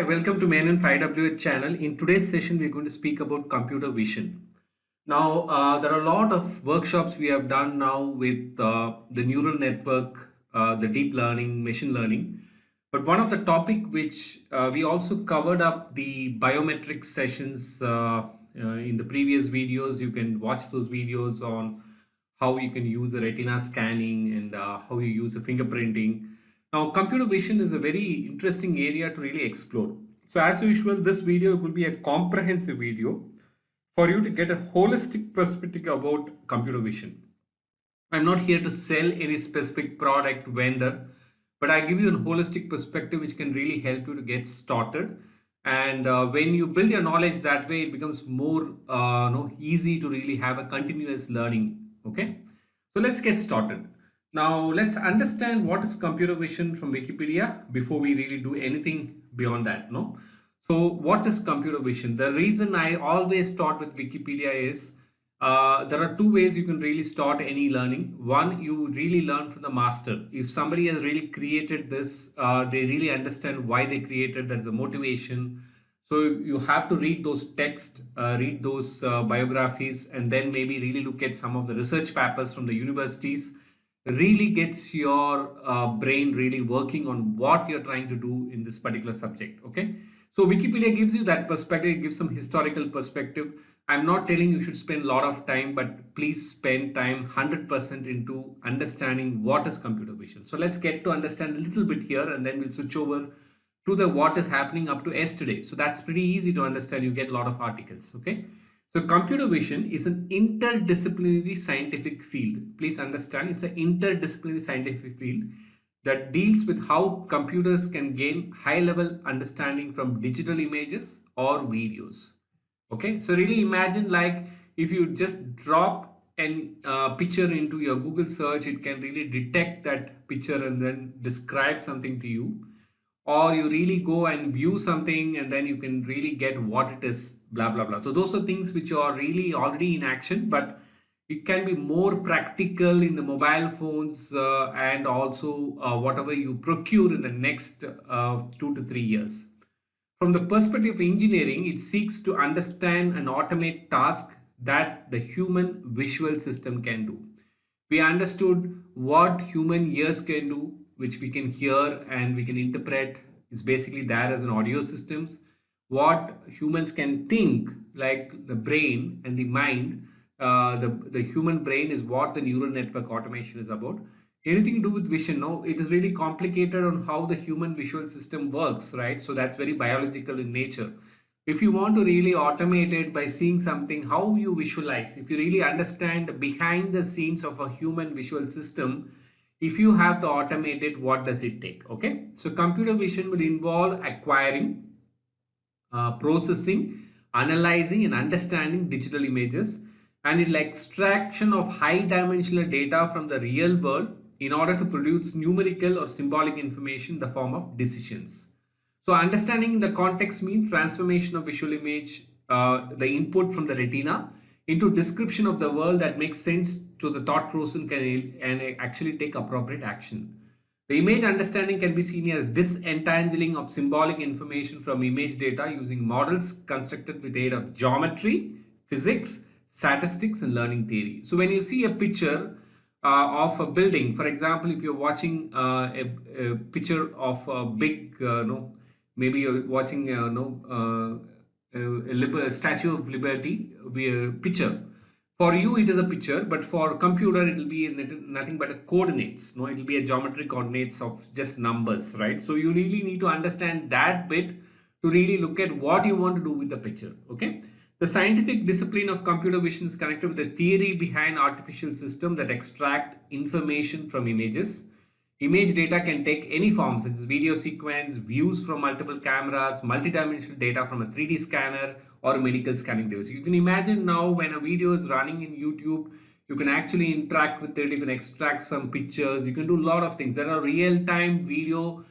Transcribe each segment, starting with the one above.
welcome to Menon 5W channel. In today's session, we're going to speak about computer vision. Now, there are a lot of workshops we have done now with the neural network, the deep learning, machine learning. But one of the topic which we also covered up the biometric sessions in the previous videos. You can watch those videos on how you can use the retina scanning and how you use the fingerprinting. Now, computer vision is a very interesting area to really explore. So as usual, this video will be a comprehensive video for you to get a holistic perspective about computer vision. I'm not here to sell any specific product vendor, but I give you a holistic perspective which can really help you to get started. And when you build your knowledge that way, it becomes more easy to really have a continuous learning. Okay, so let's get started. Now let's understand what is computer vision from Wikipedia before we really do anything beyond that. No, so what is computer vision? The reason I always start with Wikipedia is there are two ways you can really start any learning. One, you really learn from the master. If somebody has really created this, they really understand why they created. There's a motivation. So you have to read those texts, read those biographies, and then maybe really look at some of the research papers from the universities. Really gets your brain really working on what you're trying to do in this particular subject. Okay, so Wikipedia gives you that perspective. It gives some historical perspective. I'm not telling you should spend a lot of time, but please spend time 100% into understanding what is computer vision. So let's get to understand a little bit here, and then we'll switch over to the what is happening up to yesterday. So that's pretty easy to understand. You get a lot of articles. Okay, so computer vision is an interdisciplinary scientific field. Please understand, it's an interdisciplinary scientific field that deals with how computers can gain high level understanding from digital images or videos. Okay, so really imagine, like, if you just drop an picture into your Google search, it can really detect that picture and then describe something to you. Or you really go and view something and then you can really get what it is, blah blah blah. So those are things which are really already in action, but it can be more practical in the mobile phones and also whatever you procure in the next 2 to 3 years. From the perspective of engineering, it seeks to understand and automate tasks that the human visual system can do. We understood what human ears can do, which we can hear and we can interpret, is basically there as an audio systems. What humans can think, like the brain and the mind, the human brain is what the neural network automation is about. Anything to do with vision, no, it is really complicated on how the human visual system works, right? So that's very biological in nature. If you want to really automate it by seeing something, how you visualize, if you really understand behind the scenes of a human visual system, if you have to automate it, what does it take? Okay, so computer vision will involve acquiring, processing, analyzing and understanding digital images, and it like extraction of high dimensional data from the real world in order to produce numerical or symbolic information in the form of decisions. So understanding the context means transformation of visual image, the input from the retina into description of the world that makes sense to the thought process and actually take appropriate action. The image understanding can be seen as disentangling of symbolic information from image data using models constructed with the aid of geometry, physics, statistics and learning theory. So when you see a picture of a building, for example, if you're watching a picture of a big, maybe you're watching a Statue of Liberty, be a picture. For you, it is a picture, but for computer, it will be nothing but a coordinates. No, it will be a geometric coordinates of just numbers, right? So you really need to understand that bit to really look at what you want to do with the picture. Okay. The scientific discipline of computer vision is connected with the theory behind artificial systems that extract information from images. Image data can take any form, such as video sequence, views from multiple cameras, multidimensional data from a 3D scanner, or a medical scanning device. You can imagine now when a video is running in YouTube, you can actually interact with it, you can extract some pictures, you can do a lot of things. There are real-time video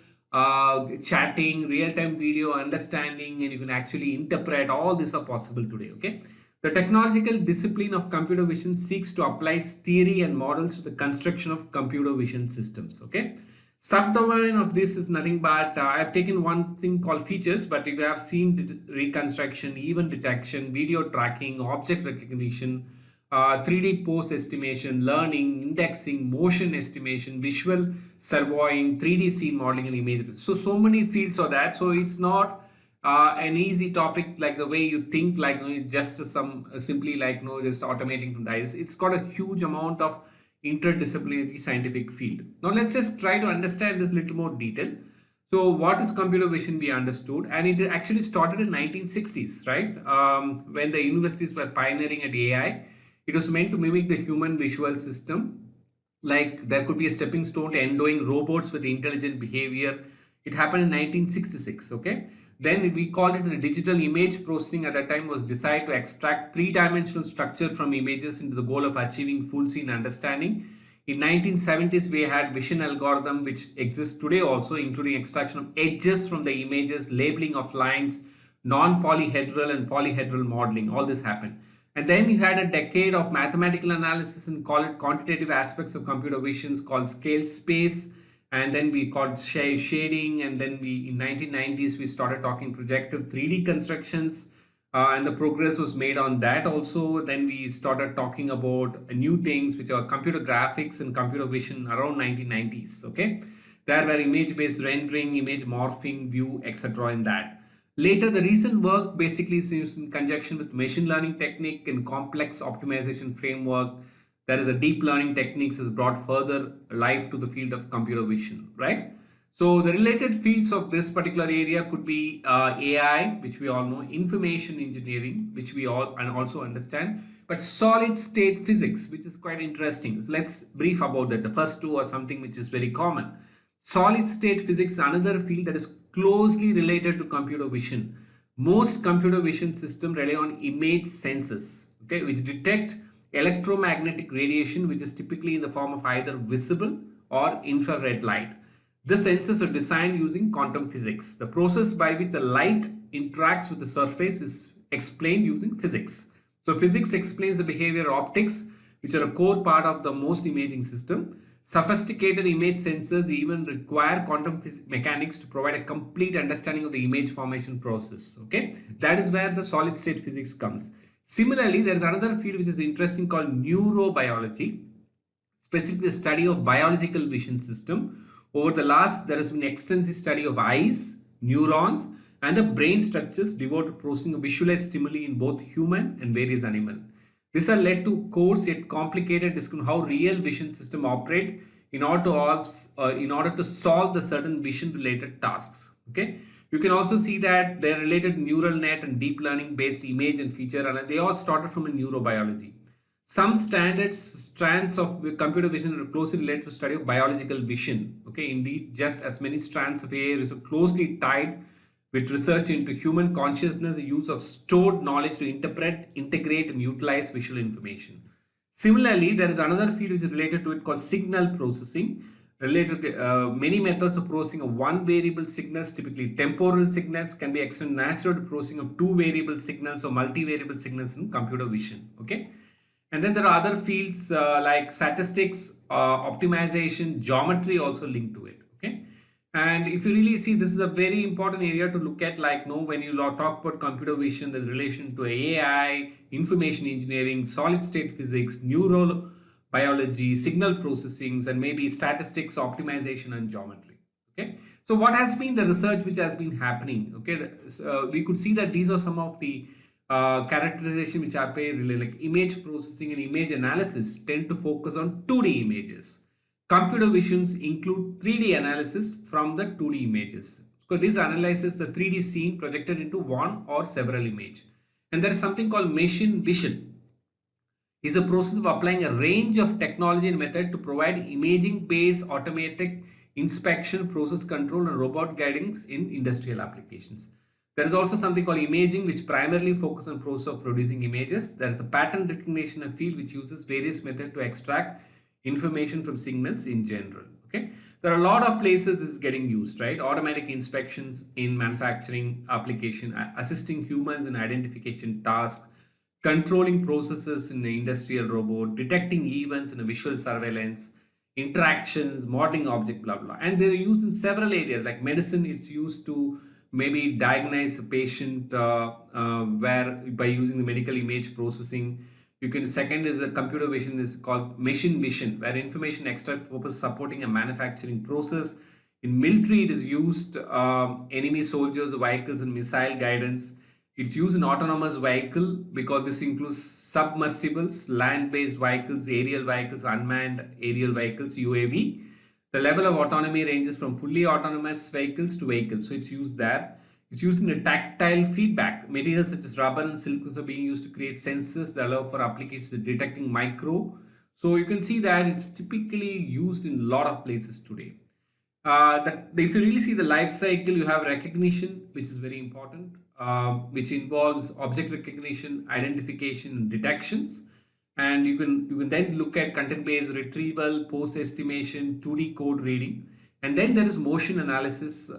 chatting, real-time video understanding, and you can actually interpret. All these are possible today. Okay, the technological discipline of computer vision seeks to apply its theory and models to the construction of computer vision systems. Okay, Subdomain of this is nothing but I've taken one thing called features, but you have seen reconstruction, event detection, video tracking, object recognition, 3D pose estimation, learning, indexing, motion estimation, visual surveying, 3D scene modeling, and image. So many fields are that. So it's not an easy topic like the way you think, like just some simply like just automating from the eyes. It's got a huge amount of interdisciplinary scientific field. Now let's just try to understand this little more detail. So what is computer vision? We understood, and it actually started in 1960s, right? When the universities were pioneering at AI, it was meant to mimic the human visual system. Like there could be a stepping stone to endoing robots with intelligent behavior. It happened in 1966. Okay, then we called it the digital image processing. At that time was designed to extract three-dimensional structure from images into the goal of achieving full scene understanding. In 1970s, we had vision algorithm which exists today also, including extraction of edges from the images, labeling of lines, non-polyhedral and polyhedral modeling. All this happened. And then you had a decade of mathematical analysis and call it quantitative aspects of computer visions called scale space. And then we called shading. And then we in 1990s, we started talking projective 3D constructions. And the progress was made on that also. Then we started talking about new things, which are computer graphics and computer vision around 1990s. Okay. There were image-based rendering, image morphing, view, etc. in that. Later, the recent work basically is used in conjunction with machine learning technique and complex optimization framework. There is a deep learning techniques has brought further life to the field of computer vision, right? So the related fields of this particular area could be AI, which we all know, information engineering, which we all and also understand, but solid state physics, which is quite interesting. So let's brief about that. The first two are something which is very common. Solid state physics is another field that is closely related to computer vision. Most computer vision systems rely on image sensors, okay, which detect electromagnetic radiation, which is typically in the form of either visible or infrared light. The sensors are designed using quantum physics. The process by which the light interacts with the surface is explained using physics. So physics explains the behavior of optics, which are a core part of the most imaging system. Sophisticated image sensors even require quantum mechanics to provide a complete understanding of the image formation process. Okay, that is where the solid state physics comes. Similarly, there is another field which is interesting called neurobiology, specifically the study of biological vision system. Over the last, there has been extensive study of eyes, neurons, and the brain structures devoted to processing of visualized stimuli in both human and various animals. This has led to coarse yet complicated discussion how real vision system operate in order to solve the certain vision related tasks. Okay, you can also see that they're related neural net and deep learning based image and feature, and they all started from a neurobiology. Some strands of computer vision are closely related to study of biological vision. Okay, indeed, just as many strands of AI are closely tied with research into human consciousness, the use of stored knowledge to interpret, integrate, and utilize visual information. Similarly, there is another field which is related to it called signal processing. Related to many methods of processing of one variable signals, typically temporal signals, can be extended naturally to processing of two variable signals or multivariable signals in computer vision. Okay, and then there are other fields like statistics, optimization, geometry also linked to it. Okay. And if you really see, this is a very important area to look at, like, when you talk about computer vision, there's relation to AI, information engineering, solid state physics, neural biology, signal processings, and maybe statistics, optimization, and geometry. Okay. So what has been the research which has been happening? Okay. We could see that these are some of the characterization which are really like image processing and image analysis tend to focus on 2D images. Computer visions include 3D analysis from the 2D images. So this analyzes the 3D scene projected into one or several images. And there is something called machine vision. It's a process of applying a range of technology and method to provide imaging-based automatic inspection, process control, and robot guidance in industrial applications. There is also something called imaging, which primarily focuses on process of producing images. There is a pattern recognition field which uses various methods to extract information from signals in general. Okay, there are a lot of places this is getting used, right? Automatic inspections in manufacturing application, assisting humans in identification tasks, controlling processes in the industrial robot, detecting events in a visual surveillance, interactions, modeling object, blah blah. And they're used in several areas. Like medicine, it's used to maybe diagnose a patient where by using the medical image processing. You can second is a computer vision is called machine vision, where information extract purpose supporting a manufacturing process. In military, it is used enemy soldiers, vehicles, and missile guidance. It's used in autonomous vehicle because this includes submersibles, land-based vehicles, aerial vehicles, unmanned aerial vehicles, UAV. The level of autonomy ranges from fully autonomous vehicles to vehicles. So it's used there. It's used in a tactile feedback. Materials such as rubber and silk are being used to create sensors that allow for applications detecting micro. So you can see that it's typically used in a lot of places today. That if you really see the life cycle, you have recognition, which is very important, which involves object recognition, identification, and detections. And you can then look at content-based retrieval, post estimation, 2D code reading, and then there is motion analysis,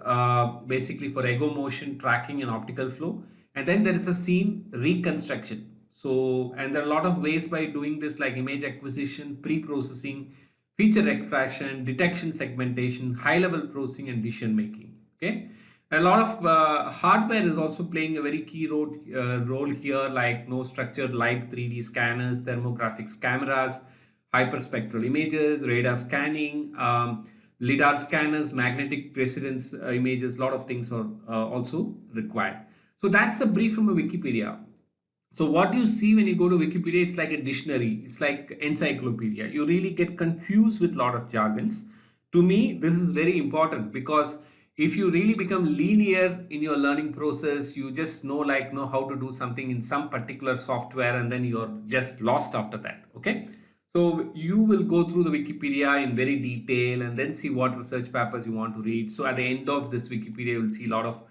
basically for ego motion tracking and optical flow, and then there is a scene reconstruction. So, and there are a lot of ways by doing this, like image acquisition, pre-processing, feature extraction, detection segmentation, high-level processing, and decision making. Okay, a lot of hardware is also playing a very key role here, like no structured light 3D scanners, thermographics cameras, hyperspectral images, radar scanning, lidar scanners, magnetic resonance images. A lot of things are also required. So that's a brief from a Wikipedia. So what you see when you go to Wikipedia, it's like a dictionary, it's like encyclopedia. You really get confused with a lot of jargons. To me, this is very important because if you really become linear in your learning process, you just know how to do something in some particular software, and then you're just lost after that. Okay. So you will go through the Wikipedia in very detail and then see what research papers you want to read. So at the end of this Wikipedia, you will see a lot of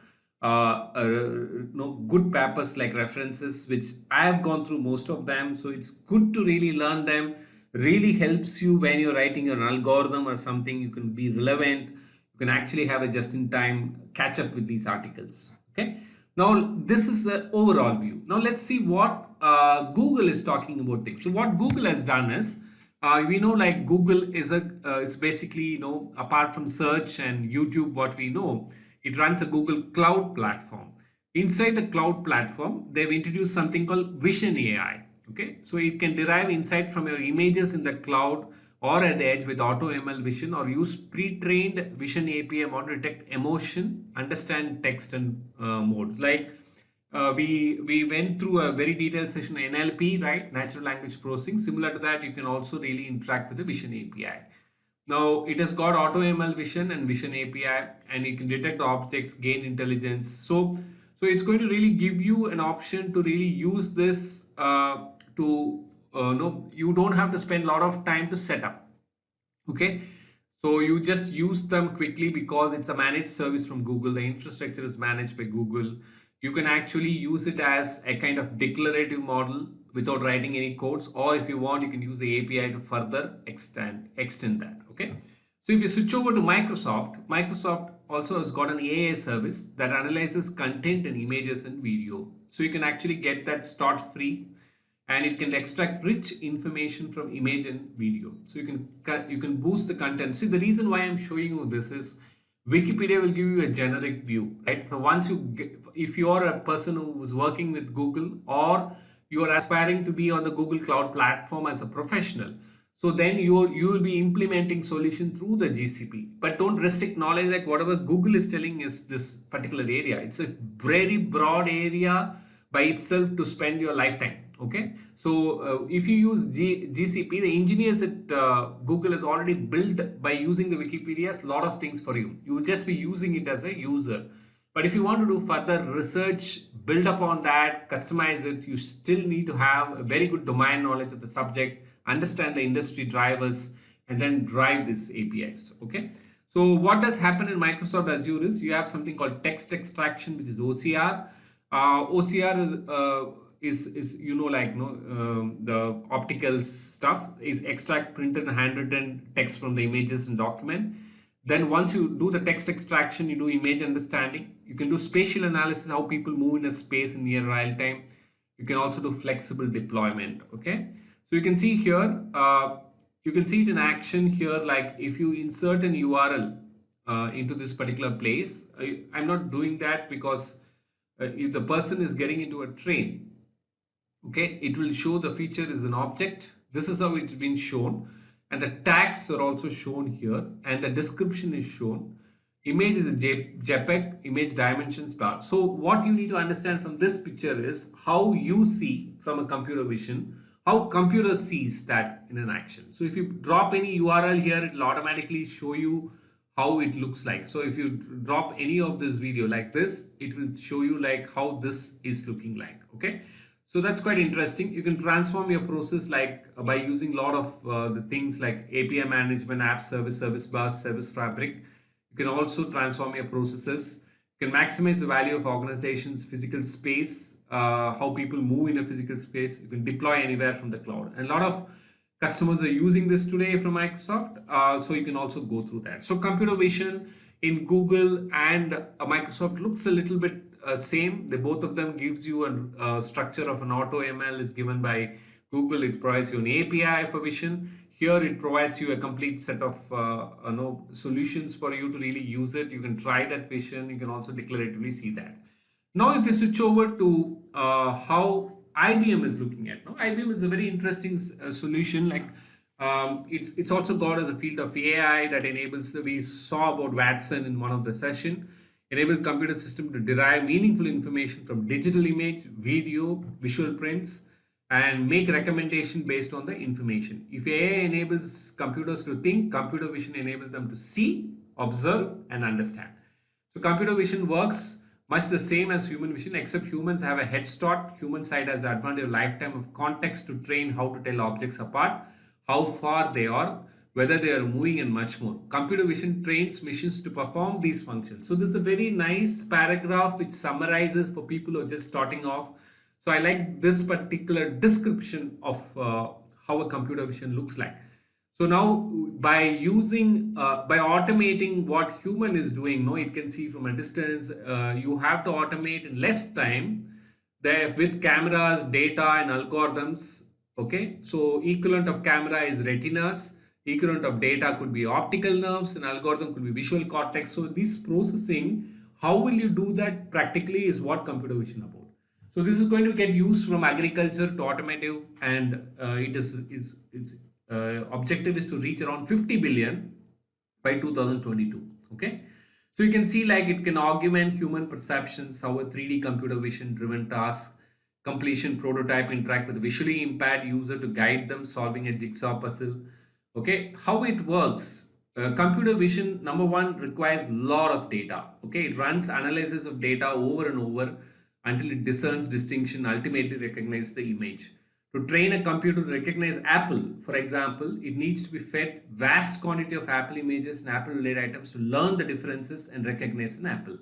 good papers like references, which I have gone through most of them. So it's good to really learn them. Really helps you when you're writing an algorithm or something. You can be relevant. You can actually have a just-in-time catch up with these articles. Okay. Now this is the overall view. Now let's see what Google is talking about things. So what Google has done is, we know like Google is basically, apart from search and YouTube, what we know, it runs a Google Cloud platform. Inside the cloud platform, they've introduced something called Vision AI. Okay, so it can derive insight from your images in the cloud or at the edge with Auto ML Vision, or use pre-trained Vision API model to detect emotion, understand text and mode. Like we went through a very detailed session NLP, right? Natural language processing. Similar to that, you can also really interact with the Vision API. Now it has got Auto ML Vision and Vision API, and you can detect objects, gain intelligence. So it's going to really give you an option to really use this you don't have to spend a lot of time to set up. Okay, so you just use them quickly because it's a managed service from Google. The infrastructure is managed by Google. You can actually use it as a kind of declarative model without writing any codes, or if you want, you can use the API to further extend that. Okay, so if you switch over to Microsoft also has got an AI service that analyzes content and images and video. So you can actually get that start free, and it can extract rich information from image and video. So you can boost the content. See, the reason why I'm showing you this is Wikipedia will give you a generic view, right? So once if you are a person who is working with Google, or you are aspiring to be on the Google Cloud platform as a professional, so then you will be implementing solution through the GCP. But don't restrict knowledge, like whatever Google is telling is this particular area. It's a very broad area by itself to spend your lifetime. Okay, so if you use GCP, the engineers at Google has already built by using the Wikipedia a lot of things for you. You will just be using it as a user. But if you want to do further research, build upon that, customize it, you still need to have a very good domain knowledge of the subject, understand the industry drivers, and then drive these APIs. Okay, so what does happen in Microsoft Azure is you have something called text extraction, which is OCR. OCR is the optical stuff is extract printed and handwritten text from the images and document. Then once you do the text extraction, you do image understanding. You can do spatial analysis, how people move in a space in near real time. You can also do flexible deployment. Okay, so you can see here You can see it in action here, like if you insert an URL into this particular place. I'm not doing that because if the person is getting into a train, okay, it will show the feature is an object. This is how it's been shown, and the tags are also shown here, and the description is shown. Image is a JPEG, image dimensions bar. So what you need to understand from this picture is how you see from a computer vision, how computer sees that in an action. So if you drop any URL here, it will automatically show you how it looks like. So if you drop any of this video like this, it will show you like how this is looking like. Okay, so that's quite interesting. You can transform your process like by using a lot of the things like API management, app service, service bus, service fabric. You can also transform your processes. You can maximize the value of organizations, physical space, how people move in a physical space. You can deploy anywhere from the cloud. And a lot of customers are using this today from Microsoft. So you can also go through that. So computer vision in Google and Microsoft looks a little bit same. They both of them gives you a structure of an AutoML is given by Google. It provides you an API for vision. Here it provides you a complete set of solutions for you to really use it. You can try that vision. You can also declaratively see that. Now, if you switch over to how IBM is looking at, no, IBM is a very interesting solution. Like it's also got as a field of AI that enables. We saw about Watson in one of the session. Enables computer system to derive meaningful information from digital image, video, visual prints, and make recommendation based on the information. If AI enables computers to think, computer vision enables them to see, observe, and understand. So computer vision works much the same as human vision, except humans have a head start. Human side has the advantage of lifetime of context to train how to tell objects apart, how far they are, whether they are moving, and much more. Computer vision trains machines to perform these functions. So this is a very nice paragraph which summarizes for people who are just starting off. So I like this particular description of how a computer vision looks like. So now by automating what human is doing, no, it can see from a distance. You have to automate in less time there with cameras, data, and algorithms. Okay, so equivalent of camera is retinas. Equivalent of data could be optical nerves, and algorithm could be visual cortex. So this processing, how will you do that practically is what computer vision about. So this is going to get used from agriculture to automotive, and its objective is to reach around 50 billion by 2022. Okay, so you can see like it can augment human perceptions, how a 3D computer vision driven task completion prototype interact with a visually impaired user to guide them solving a jigsaw puzzle. Okay, how it works. Computer vision, number one, requires a lot of data. Okay, it runs analysis of data over and over until it discerns distinction, ultimately recognize the image. To train a computer to recognize Apple, for example, it needs to be fed vast quantity of Apple images and Apple related items to learn the differences and recognize an Apple.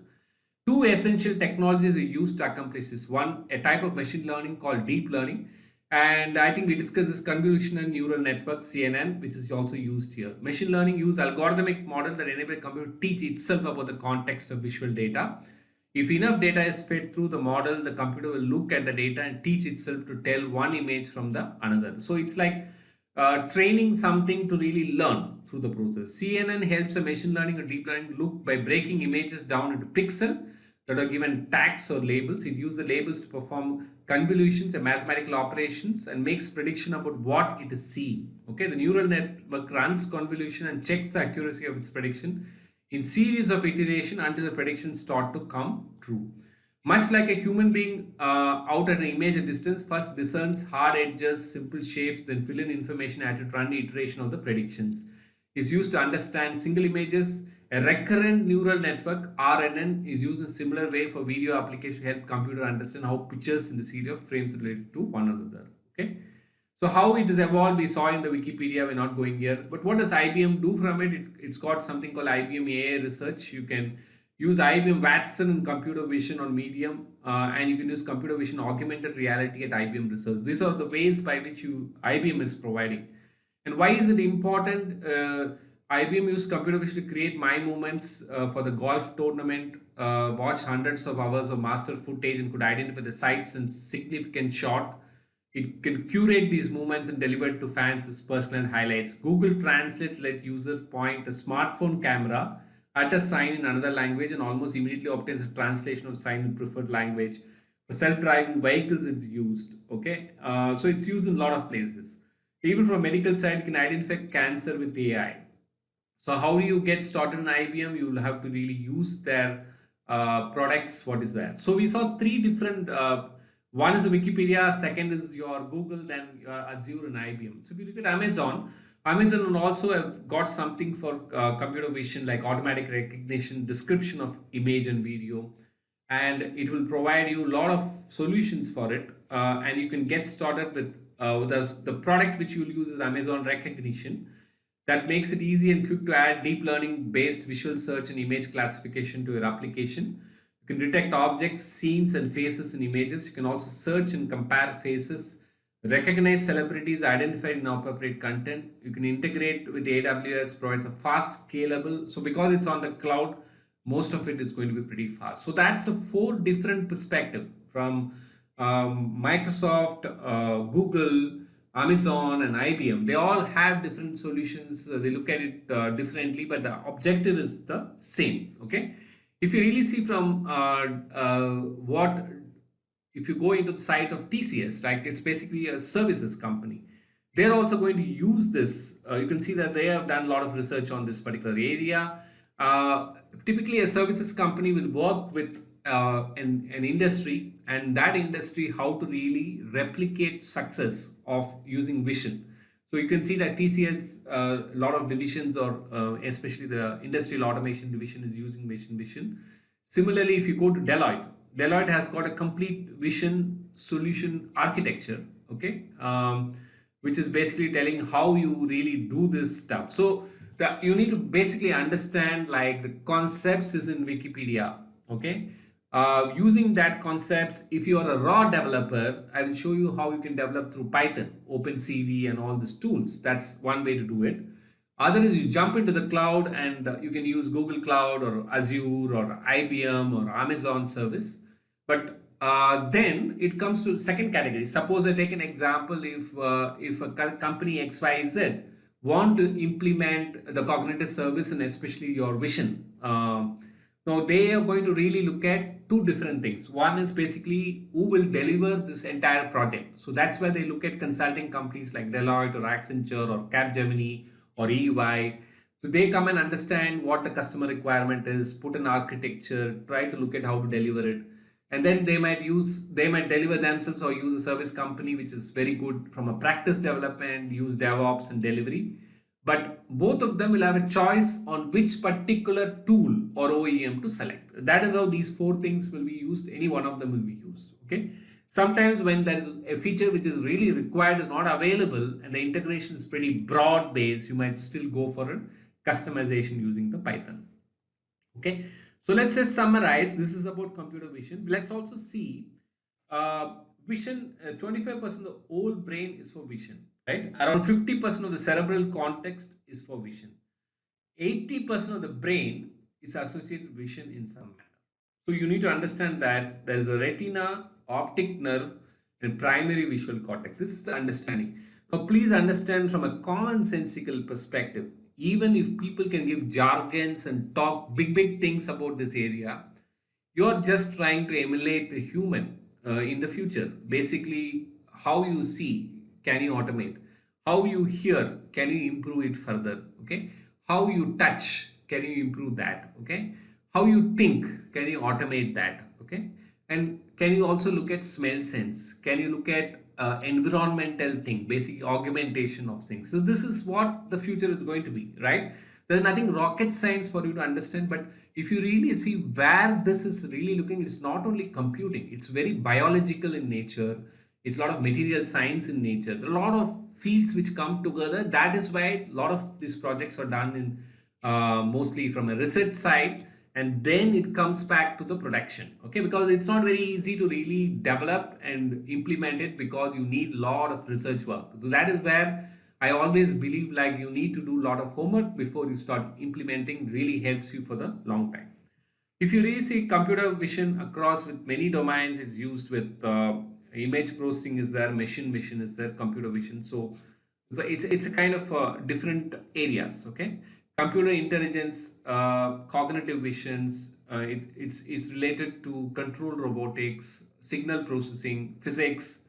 Two essential technologies are used to accomplish this. One, a type of machine learning called deep learning. And I think we discussed this convolutional neural network, CNN, which is also used here. Machine learning use algorithmic model that enable a computer to teach itself about the context of visual data. If enough data is fed through the model, the computer will look at the data and teach itself to tell one image from the another. So it's like training something to really learn through the process. CNN helps a machine learning or deep learning look by breaking images down into pixels that are given tags or labels. It uses the labels to perform convolutions and mathematical operations and makes prediction about what it is seeing. Okay, the neural network runs convolution and checks the accuracy of its prediction in series of iteration until the predictions start to come true. Much like a human being out at an image at distance, first discerns hard edges, simple shapes, then fill in information at to run the iteration of the predictions. Is used to understand single images. A recurrent neural network, RNN, is used in similar way for video application to help computer understand how pictures in the series of frames related to one another. Okay. So how it is evolved, we saw in the Wikipedia, we're not going here. But what does IBM do from it? It's got something called IBM AI Research. You can use IBM Watson in computer vision on Medium, and you can use computer vision augmented reality at IBM Research. These are the ways by which IBM is providing. And why is it important? IBM used computer vision to create my movements for the golf tournament, watch hundreds of hours of master footage and could identify the sites and significant shot. It can curate these movements and deliver it to fans as personal highlights. Google Translate let user point a smartphone camera at a sign in another language and almost immediately obtains a translation of sign in preferred language. For self-driving vehicles, it's used. Okay, so it's used in a lot of places. Even from a medical side, it can identify cancer with AI. So how do you get started in IBM? You will have to really use their products. What is that? So we saw three different. One is the Wikipedia, second is your Google, then your Azure and IBM. So if you look at Amazon, Amazon will also have got something for computer vision like automatic recognition, description of image and video, and it will provide you a lot of solutions for it. And you can get started with the product which you will use is Amazon Recognition that makes it easy and quick to add deep learning based visual search and image classification to your application. You can detect objects, scenes, and faces in images. You can also search and compare faces, recognize celebrities identified in appropriate content. You can integrate with AWS, provides a fast, scalable. So because it's on the cloud, most of it is going to be pretty fast. So that's a four different perspective from Microsoft, Google, Amazon and IBM. They all have different solutions. They look at it differently, but the objective is the same. Okay. If you really see from what, if you go into the site of TCS, right, it's basically a services company. They're also going to use this. You can see that they have done a lot of research on this particular area. Typically, a services company will work with an industry, and that industry how to really replicate success of using vision. So you can see that TCS, a lot of divisions or especially the industrial automation division is using vision. Similarly, if you go to Deloitte, Deloitte has got a complete vision solution architecture, okay, which is basically telling how you really do this stuff. So you need to basically understand like the concepts is in Wikipedia, okay. Using that concepts, if you are a raw developer, I will show you how you can develop through Python, OpenCV and all these tools. That's one way to do it. Other is you jump into the cloud and you can use Google Cloud or Azure or IBM or Amazon service. But then it comes to second category. Suppose I take an example, if a company XYZ want to implement the cognitive service and especially your vision. Now they are going to really look at two different things. One is basically who will deliver this entire project. So that's why they look at consulting companies like Deloitte or Accenture or Capgemini or EY. So they come and understand what the customer requirement is, put an architecture, try to look at how to deliver it. And then they might deliver themselves or use a service company which is very good from a practice development, use DevOps and delivery. But both of them will have a choice on which particular tool or OEM to select. That is how these four things will be used. Any one of them will be used. Okay. Sometimes when there is a feature which is really required is not available and the integration is pretty broad based, you might still go for a customization using the Python. Okay. So let's just summarize. This is about computer vision. Let's also see vision. 25% of the whole brain is for vision, right? Around 50% of the cerebral context is for vision. 80% of the brain is associated with vision in some manner. So you need to understand that there is a retina, optic nerve, and primary visual cortex. This is the understanding. Now, please understand from a commonsensical perspective, even if people can give jargons and talk big things about this area, you're just trying to emulate the human in the future. Basically, how you see, can you automate? How you hear, can you improve it further? Okay. How you touch, can you improve that? Okay. How you think, can you automate that? Okay. And can you also look at smell sense? Can you look at environmental thing, basic augmentation of things? So this is what the future is going to be, right? There's nothing rocket science for you to understand, but if you really see where this is really looking, it's not only computing, it's very biological in nature. It's a lot of material science in nature. There are a lot of fields which come together. That is why a lot of these projects are done in mostly from a research side, and then it comes back to the production. Okay, because it's not very easy to really develop and implement it because you need a lot of research work. So that is where I always believe like you need to do a lot of homework before you start implementing. Really helps you for the long time. If you really see computer vision across with many domains, it's used with image processing is there, machine vision is there, computer vision. So it's a kind of different areas. Okay, computer intelligence, cognitive visions. It's related to control robotics, signal processing, physics,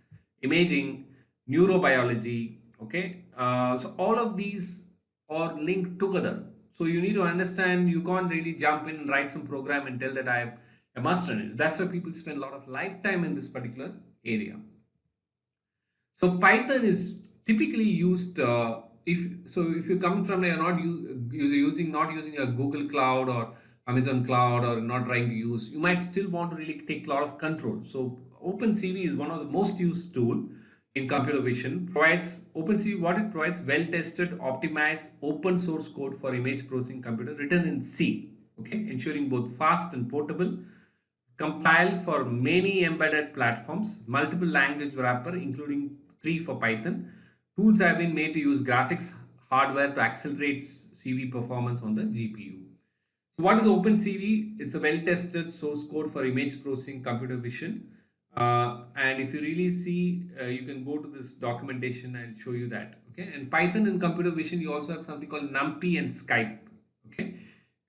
imaging, neurobiology. Okay, so all of these are linked together. So you need to understand. You can't really jump in and write some program and tell that I am a master in it. That's why people spend a lot of lifetime in this particular area. So Python is typically used if you're coming from you're not using not using a Google Cloud or Amazon Cloud, or not trying to use, you might still want to really take a lot of control. So OpenCV is one of the most used tool in computer vision. Provides OpenCV, what it provides: well tested, optimized, open source code for image processing computer written in C. Okay, ensuring both fast and portable, compile for many embedded platforms, multiple language wrapper, including 3 for Python. Tools have been made to use graphics hardware to accelerate CV performance on the GPU. So what is OpenCV? It's a well-tested source code for image processing computer vision. And if you really see, you can go to this documentation. I'll show you that. Okay. And Python and computer vision, you also have something called NumPy and Skype. Okay.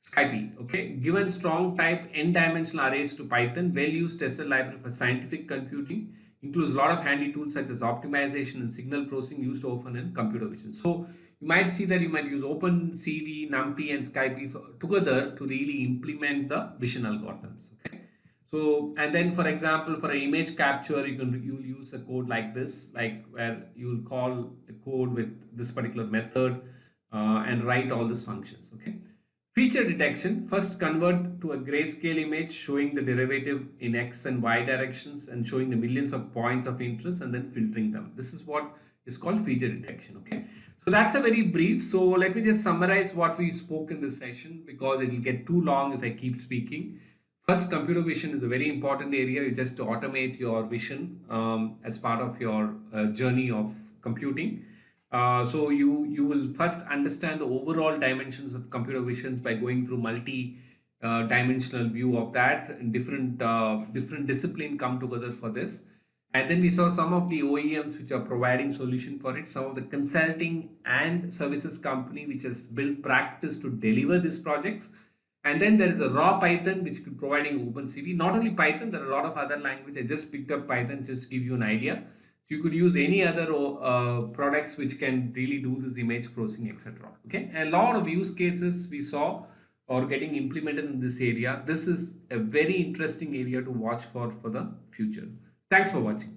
Skype. Okay. Given strong type n-dimensional arrays to Python, well-used tested library for scientific computing, includes a lot of handy tools such as optimization and signal processing used often in computer vision. So you might see that you might use OpenCV, NumPy, and Skype together to really implement the vision algorithms. Okay. So, and then for example, for an image capture, you'll use a code like this, like where you'll call a code with this particular method and write all these functions. Okay. Feature detection: first convert to a grayscale image showing the derivative in X and Y directions and showing the millions of points of interest, and then filtering them. This is what is called feature detection. Okay. So that's a very brief. So let me just summarize what we spoke in this session, because it will get too long if I keep speaking. First, computer vision is a very important area just to automate your vision as part of your journey of computing. So you will first understand the overall dimensions of computer visions by going through multi dimensional view of that, and different discipline come together for this. And then we saw some of the OEMs which are providing solution for it, some of the consulting and services company which has built practice to deliver these projects. And then there is a raw Python which is providing OpenCV. Not only Python, there are a lot of other languages. I just picked up Python just to give you an idea. So you could use any other products which can really do this image processing, etc. Okay, and a lot of use cases we saw or getting implemented in this area. This is a very interesting area to watch for the future. Thanks for watching.